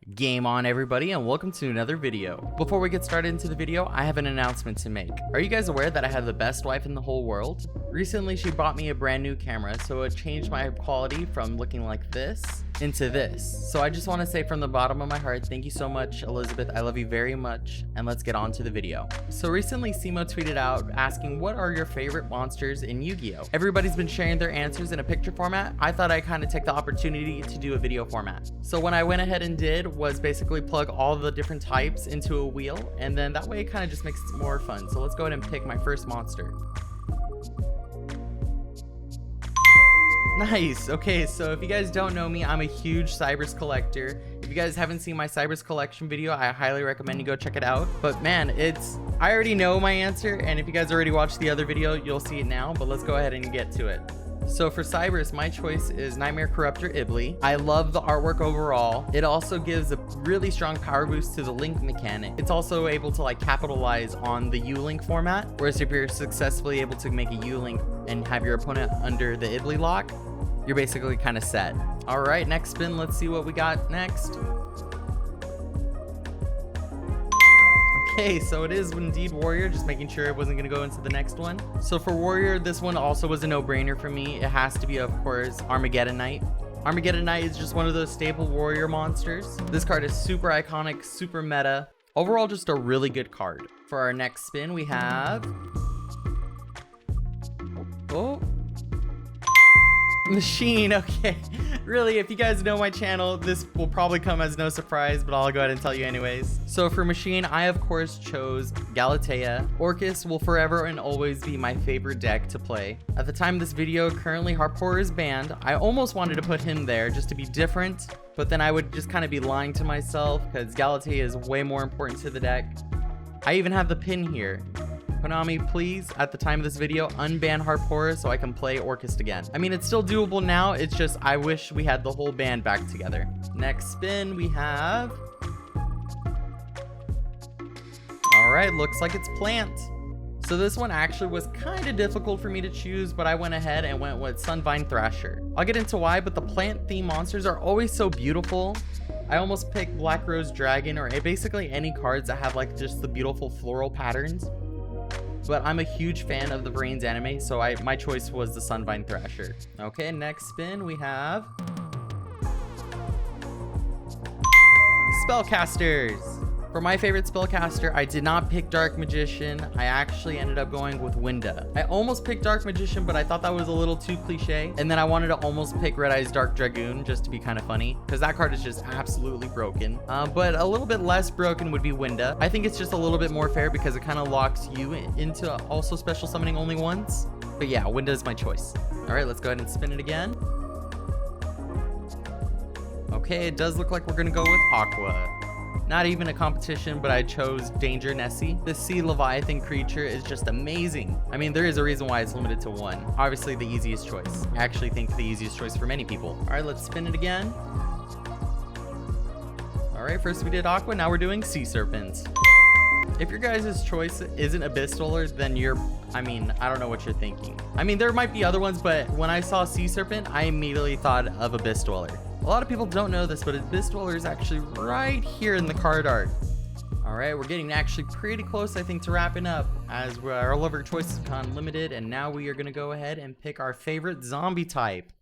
Game on, everybody, and welcome to another video. Before we get started into the video, I have an announcement to make. Are you guys aware that I have the best wife in the whole world? Recently, she bought me a brand new camera, so it changed my quality from looking like this into this. So I just want to say from the bottom of my heart, thank you so much, Elizabeth. I love you very much, and let's get on to the video. So recently, Simo tweeted out asking, what are your favorite monsters in Yu-Gi-Oh? Everybody's been sharing their answers in a picture format. I thought I'd kind of take the opportunity to do a video format. So what I went ahead and did was basically plug all the different types into a wheel, and then that way it kind of just makes it more fun. So let's go ahead and pick my first monster. Nice. Okay, so if you guys don't know me, I'm a huge Cybers collector. If you guys haven't seen my Cybers collection video, I highly recommend you go check it out. But man, I already know my answer, and if you guys already watched the other video, you'll see it now, but let's go ahead and get to it. So for Cybers, my choice is Nightmare Corruptor Ibli. I love the artwork overall. It also gives a really strong power boost to the link mechanic. It's also able to capitalize on the U-Link format, whereas if you're successfully able to make a U-Link and have your opponent under the Ibli lock, you're basically kind of set. All right, next spin, let's see what we got next. Okay, so it is indeed Warrior, just making sure it wasn't going to go into the next one. So for Warrior, this one also was a no-brainer for me. It has to be, of course, Armageddon Knight. Armageddon Knight is just one of those staple Warrior monsters. This card is super iconic, super meta. Overall, just a really good card. For our next spin, we have... Machine. Okay, really, if you guys know my channel, this will probably come as no surprise, but I'll go ahead and tell you anyways. So for Machine, I of course chose Galatea. Orcus will forever and always be my favorite deck to play. At the time of this video, currently Harpoor is banned. I almost wanted to put him there just to be different, but then I would just kind of be lying to myself because Galatea is way more important to the deck. I even have the pin here. Konami, please, at the time of this video, unban Harpoor so I can play Orcus again. I mean, it's still doable now. It's just I wish we had the whole band back together. Next spin, we have... All right, looks like it's Plant. So this one actually was kind of difficult for me to choose, but I went ahead and went with Sunvine Thrasher. I'll get into why, but the plant theme monsters are always so beautiful. I almost picked Black Rose Dragon or basically any cards that have just the beautiful floral patterns. But I'm a huge fan of the Brains anime, so my choice was the Sunvine Thrasher. Okay, next spin we have Spellcasters. For my favorite Spellcaster, I did not pick Dark Magician. I actually ended up going with Winda. I almost picked Dark Magician, but I thought that was a little too cliche. And then I wanted to almost pick Red Eye's Dark Dragoon just to be kind of funny, because that card is just absolutely broken. But a little bit less broken would be Winda. I think it's just a little bit more fair because it kind of locks you into also special summoning only once. But yeah, Winda is my choice. All right, let's go ahead and spin it again. Okay, it does look like we're gonna go with Aqua. Not even a competition, but I chose Danger Nessie. This sea Leviathan creature is just amazing. I mean, there is a reason why it's limited to one. Obviously, the easiest choice. I actually think the easiest choice for many people. All right, let's spin it again. All right, first we did Aqua, now we're doing Sea Serpent. If your guys' choice isn't Abyssaler, then I don't know what you're thinking. I mean, there might be other ones, but when I saw Sea Serpent, I immediately thought of Abyss Dweller. A lot of people don't know this, but Abyss Dweller is actually right here in the card art. All right, we're getting actually pretty close, I think, to wrapping up, as all of our choices have gone limited, and now we are going to go ahead and pick our favorite zombie type.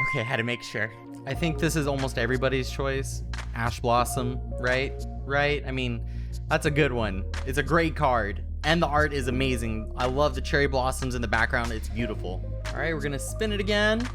Okay, I had to make sure. I think this is almost everybody's choice. Ash Blossom, right? I mean, that's a good one. It's a great card, and the art is amazing. I love the cherry blossoms in the background. It's beautiful. All right, we're going to spin it again.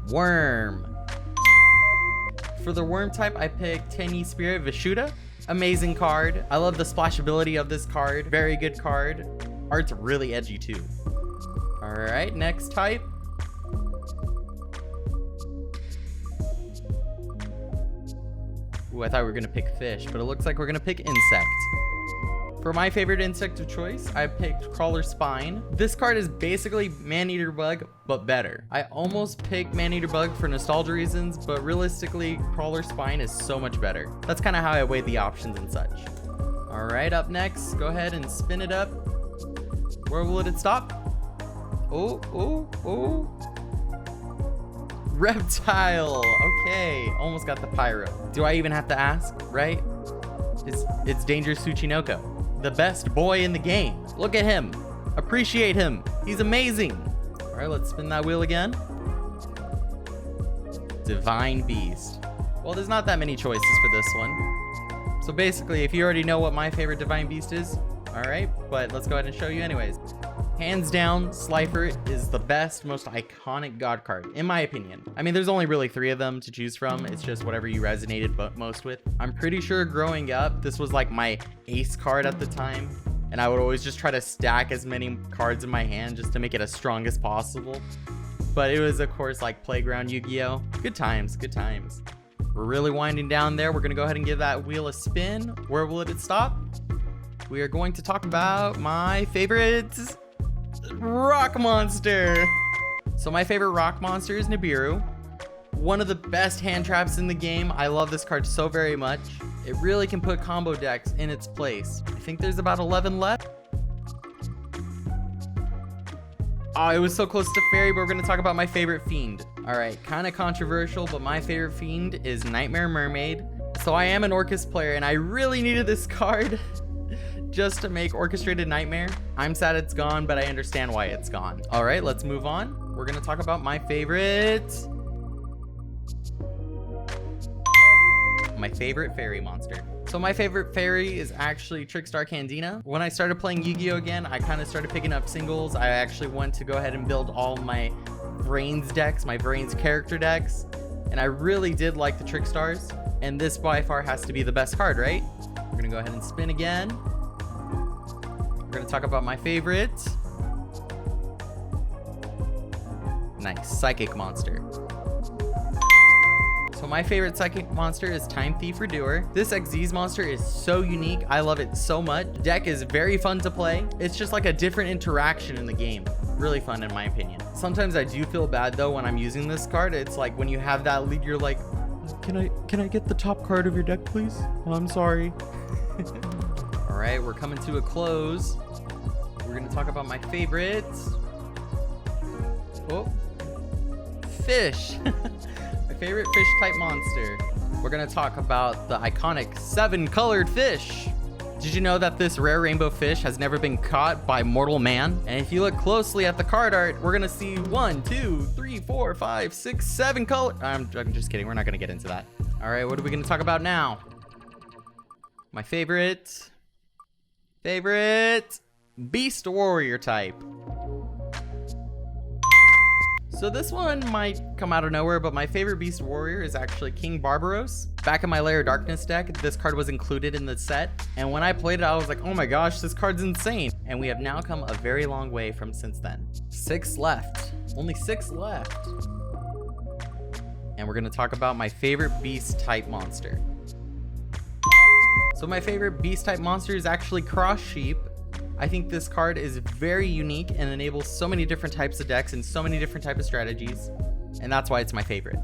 Worm. For the worm type, I picked Tenyi Spirit Vishuda. Amazing card. I love the splashability of this card. Very good card. Art's really edgy too. All right, next type. Ooh, I thought we were gonna pick fish, but it looks like we're gonna pick insect. For my favorite insect of choice, I picked Crawler Spine. This card is basically Man-Eater Bug, but better. I almost picked Man-Eater Bug for nostalgia reasons, but realistically, Crawler Spine is so much better. That's kind of how I weighed the options and such. All right, up next, go ahead and spin it up. Where will it stop? Oh. Reptile. Okay, almost got the Pyro. Do I even have to ask, right? It's Danger Tsuchinoko, the best boy in the game. Look at him. Appreciate him. He's amazing. All right, let's spin that wheel again. Divine Beast. Well, there's not that many choices for this one. So basically, if you already know what my favorite Divine Beast is, all right, but let's go ahead and show you anyways. Hands down, Slifer is the best, most iconic god card, in my opinion. I mean, there's only really 3 of them to choose from. It's just whatever you resonated most with. I'm pretty sure growing up, this was like my ace card at the time. And I would always just try to stack as many cards in my hand just to make it as strong as possible. But it was, of course, like Playground Yu-Gi-Oh! Good times, good times. We're really winding down there. We're going to go ahead and give that wheel a spin. Where will it stop? We are going to talk about my favorite rock monster. So my favorite rock monster is Niburu. One of the best hand traps in the game. I love this card so very much. It really can put combo decks in its place. I think there's about 11 left. Oh, it was so close to Fairy, but we're gonna talk about my favorite fiend. All right, kind of controversial, but my favorite fiend is Nightmare Mermaid. So I am an Orcus player, and I really needed this card just to make Orchestrated Nightmare. I'm sad it's gone, but I understand why it's gone. All right, let's move on. We're gonna talk about my favorite fairy monster. So my favorite fairy is actually Trickstar Candina. When I started playing Yu-Gi-Oh again, I kind of started picking up singles. I actually went to go ahead and build all my Brains decks, my Brains character decks, and I really did like the Trickstars, and this by far has to be the best card, right? We're gonna go ahead and spin again. We're gonna talk about my favorite. Nice, Psychic Monster. So my favorite Psychic monster is Time Thief Redoer. This Xyz monster is so unique. I love it so much. Deck is very fun to play. It's just like a different interaction in the game. Really fun in my opinion. Sometimes I do feel bad though when I'm using this card. It's like when you have that lead, you're like, can I get the top card of your deck, please? Oh, I'm sorry. All right, we're coming to a close. We're gonna talk about my favorites. Oh, fish. Favorite fish type monster. We're gonna talk about the iconic 7-colored fish. Did you know that this rare rainbow fish has never been caught by mortal man? And if you look closely at the card art, we're gonna see 1, 2, 3, 4, 5, 6, 7 color. I'm just kidding. We're not gonna get into that. All right, what are we gonna talk about now? My favorite beast warrior type. So this one might come out of nowhere, but my favorite beast warrior is actually King Barbaros. Back in my Lair of Darkness deck, this card was included in the set, and when I played it, I was like, oh my gosh, this card's insane. And we have now come a very long way from since then. 6 left. Only 6 left. And we're gonna talk about my favorite beast type monster. So my favorite beast type monster is actually Cross Sheep. I think this card is very unique and enables so many different types of decks and so many different types of strategies, and that's why it's my favorite.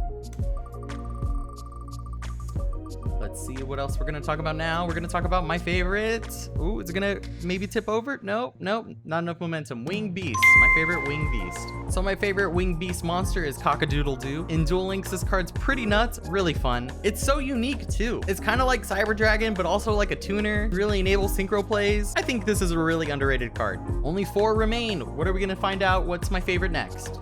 Let's see what else we're gonna talk about now. We're gonna talk about my favorite. Ooh, is it gonna maybe tip over? Nope, not enough momentum. Wingbeast, my favorite Wingbeast. So my favorite Wingbeast monster is Cock-a-Doodle-Doo. In Duel Links, this card's pretty nuts, really fun. It's so unique too. It's kind of like Cyber Dragon, but also like a tuner. Really enables synchro plays. I think this is a really underrated card. Only 4 remain. What are we gonna find out? What's my favorite next?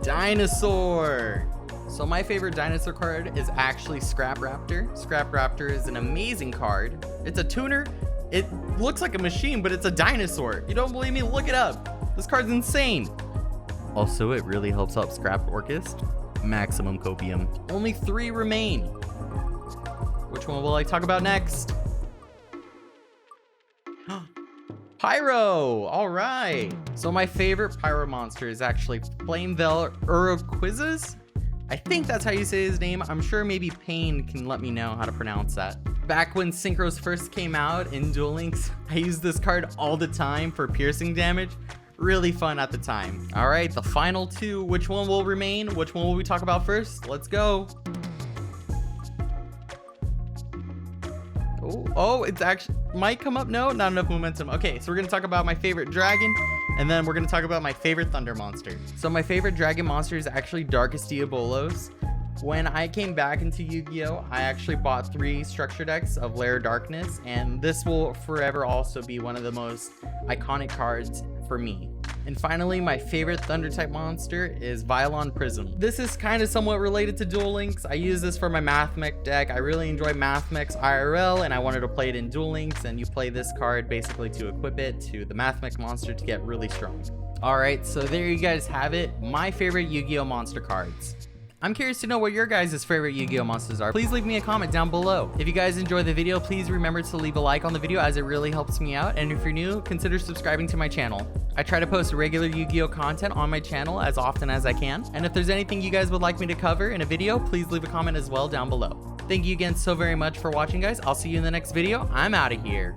Dinosaur. So my favorite dinosaur card is actually Scrap Raptor. Scrap Raptor is an amazing card. It's a tuner. It looks like a machine, but it's a dinosaur. You don't believe me? Look it up. This card's insane. Also, it really helps out Scrap Orchis. Maximum Copium. Only 3 remain. Which one will I talk about next? Pyro. All right. So my favorite Pyro monster is actually Flameveil Uroquizes. I think that's how you say his name. I'm sure maybe Payne can let me know how to pronounce that. Back when Synchros first came out in Duel Links, I used this card all the time for piercing damage. Really fun at the time. All right, the final 2. Which one will remain? Which one will we talk about first? Let's go. Oh, it's actually might come up. No, not enough momentum. Okay, so we're gonna talk about my favorite dragon, And then we're gonna talk about my favorite thunder monster. So my favorite dragon monster is actually Darkest Diabolos. When I came back into Yu-Gi-Oh, I actually bought 3 structure decks of Lair Darkness, and this will forever also be one of the most iconic cards for me. And finally, my favorite thunder type monster is Violon Prism. This is kind of somewhat related to Duel Links. I use this for my Math Mech deck. I really enjoy Math Mechs IRL, and I wanted to play it in Duel Links, and you play this card basically to equip it to the Math Mech monster to get really strong. Alright, so there you guys have it, my favorite Yu-Gi-Oh monster cards. I'm curious to know what your guys' favorite Yu-Gi-Oh monsters are. Please leave me a comment down below. If you guys enjoyed the video, please remember to leave a like on the video as it really helps me out. And if you're new, consider subscribing to my channel. I try to post regular Yu-Gi-Oh content on my channel as often as I can. And if there's anything you guys would like me to cover in a video, please leave a comment as well down below. Thank you again so very much for watching, guys. I'll see you in the next video. I'm out of here.